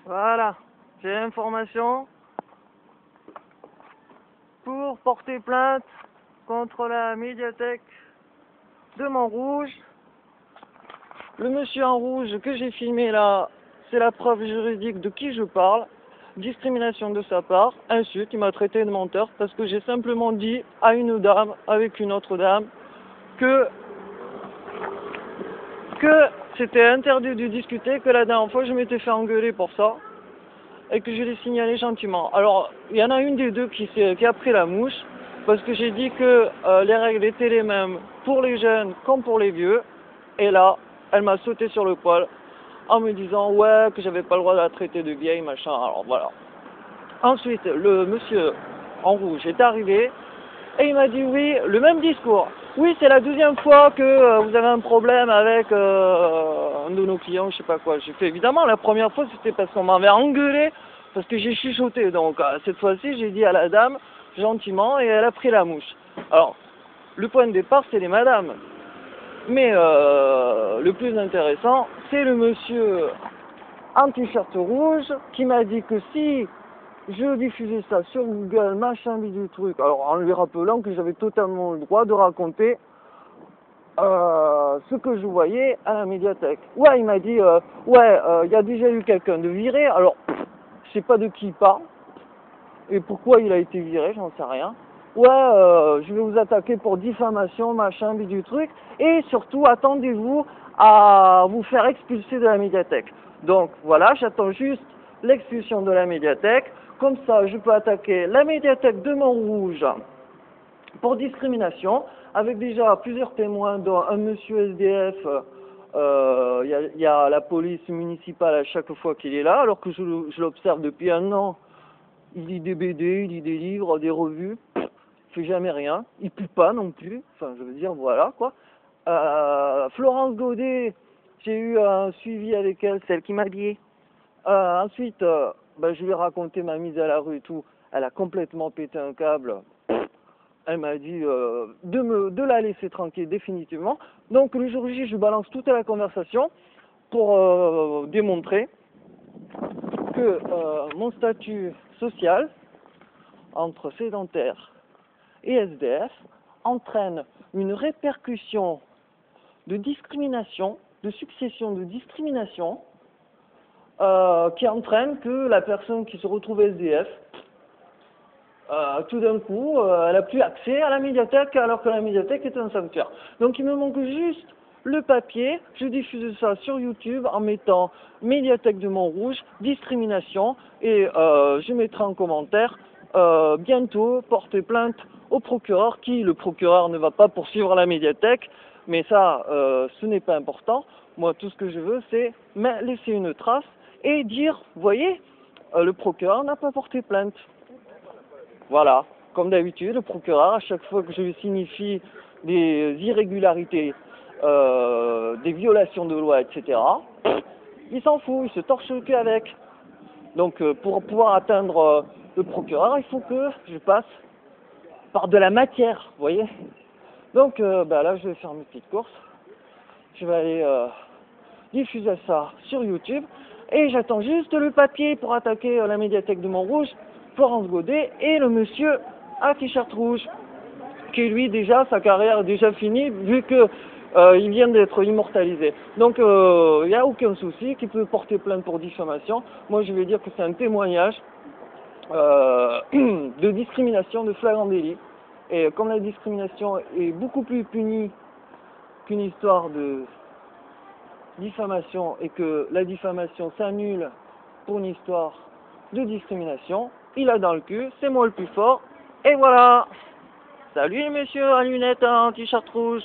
Voilà, j'ai l'information pour porter plainte contre la médiathèque de Montrouge. Le monsieur en rouge que j'ai filmé là, c'est la preuve juridique de qui je parle. Discrimination de sa part, insulte, il m'a traité de menteur parce que j'ai simplement dit à une dame, avec une autre dame, que c'était interdit de discuter, que la dernière fois je m'étais fait engueuler pour ça et que je l'ai signalé gentiment. Alors, il y en a une des deux qui a pris la mouche parce que j'ai dit que les règles étaient les mêmes pour les jeunes comme pour les vieux, et là, elle m'a sauté sur le poil en me disant ouais que j'avais pas le droit de la traiter de vieille, machin, alors voilà. Ensuite, le monsieur en rouge est arrivé et il m'a dit oui, le même discours. Oui, c'est la deuxième fois que vous avez un problème avec un de nos clients, je sais pas quoi. J'ai fait évidemment, la première fois c'était parce qu'on m'avait engueulé, parce que j'ai chuchoté. Donc cette fois-ci, j'ai dit à la dame gentiment et elle a pris la mouche. Alors, le point de départ, c'est les madames. Mais le plus intéressant, c'est le monsieur en t-shirt rouge qui m'a dit que si je diffusais ça sur Google, machin, du truc, alors en lui rappelant que j'avais totalement le droit de raconter ce que je voyais à la médiathèque. Ouais, il m'a dit, il y a déjà eu quelqu'un de viré, alors je sais pas de qui il parle, et pourquoi il a été viré, j'en sais rien. Ouais, je vais vous attaquer pour diffamation, machin, du truc, et surtout, attendez-vous à vous faire expulser de la médiathèque. Donc voilà, j'attends juste l'expulsion de la médiathèque, comme ça je peux attaquer la médiathèque de Montrouge pour discrimination, avec déjà plusieurs témoins, dont un monsieur SDF, il y a la police municipale à chaque fois qu'il est là, alors que je l'observe depuis un an. Il lit des BD, il lit des livres, des revues, il fait jamais rien, il pue pas non plus, enfin je veux dire voilà quoi. Florence Godet, j'ai eu un suivi avec elle, celle qui m'a dit. Ensuite, je lui ai raconté ma mise à la rue et tout, elle a complètement pété un câble. Elle m'a dit de la laisser tranquille définitivement. Donc le jour J, je balance toute la conversation pour démontrer que mon statut social entre sédentaire et SDF entraîne une répercussion de discrimination, de succession de discrimination, qui entraîne que la personne qui se retrouve SDF, tout d'un coup, elle n'a plus accès à la médiathèque alors que la médiathèque est un sanctuaire. Donc il me manque juste le papier, je diffuse ça sur YouTube en mettant médiathèque de Montrouge, discrimination, et je mettrai en commentaire bientôt porter plainte au procureur, le procureur ne va pas poursuivre la médiathèque, mais ça, ce n'est pas important. Moi, tout ce que je veux, c'est laisser une trace et dire, vous voyez, le procureur n'a pas porté plainte. Voilà, comme d'habitude, le procureur, à chaque fois que je lui signifie des irrégularités, des violations de loi, etc., il s'en fout, il se torche le cul avec. Donc pour pouvoir atteindre le procureur, il faut que je passe par de la matière, vous voyez. Donc là, je vais faire mes petites courses. Je vais aller diffuser ça sur YouTube. Et j'attends juste le papier pour attaquer la médiathèque de Montrouge, Florence Godet et le monsieur à t-shirt rouge, qui lui déjà, sa carrière est déjà finie, vu que il vient d'être immortalisé. Donc il n'y a aucun souci, qu'il peut porter plainte pour diffamation. Moi je vais dire que c'est un témoignage de discrimination, de flagrant délit. Et comme la discrimination est beaucoup plus punie qu'une histoire de diffamation, et que la diffamation s'annule pour une histoire de discrimination, il a dans le cul, c'est moi le plus fort, et voilà. Salut les messieurs à lunettes en t-shirt rouge.